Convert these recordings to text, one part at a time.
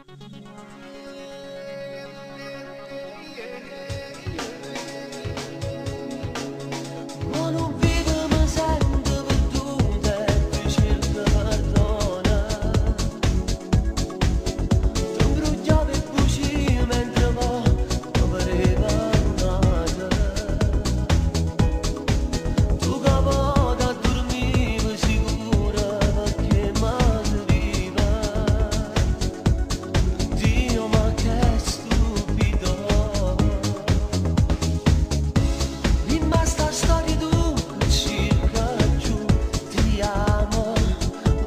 Ma non vedo, mi sento perduta e ti cerco perdona. Tu imbrugliavi e buci mentre mi pareva un'altra. Tu capo da dormivi sicura perché mi serviva. Dio, ma che stupido. In questa storia tu circa giù, ti amo,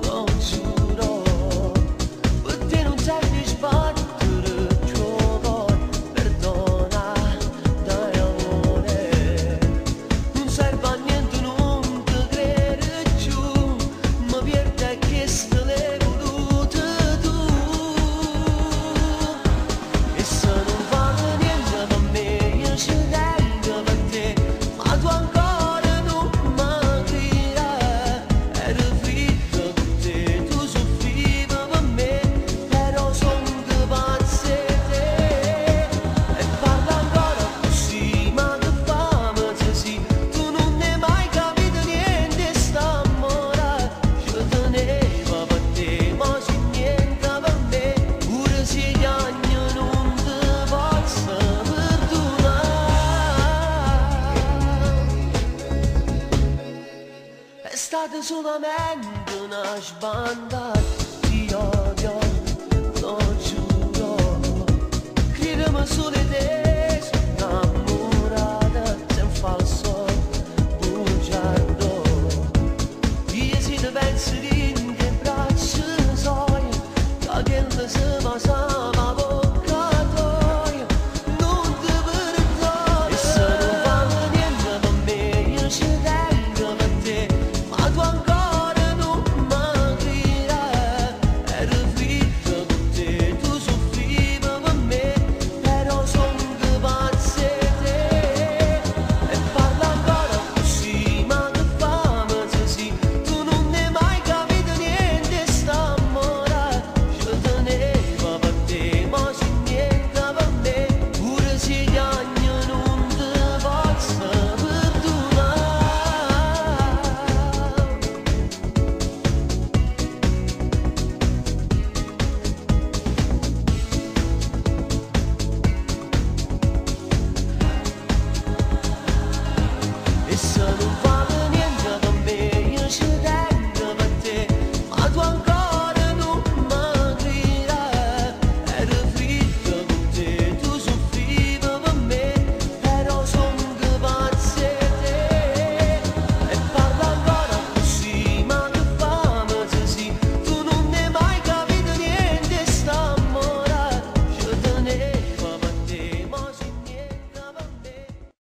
lo giuro. Per te non serve sbattere tuo cuore, perdona, dai amore. Non serve a niente, non ti credere giù, ma pierde che se l'hai voluto tu. E se non vale niente per me, io ci tengo per te, ma tu ancora non mi credi. Ero fritta con te, tu soffrivi per me, però son che pazza te. E parla ancora così, ma che fame se sì, tu non ne hai mai capito niente, sta amore. Ci tenevo per te, ma c'è niente per me, pure se gli anni non ti posso perdonare. È stata solamente una sbandata, ti odio, lo giuro. Credimi solo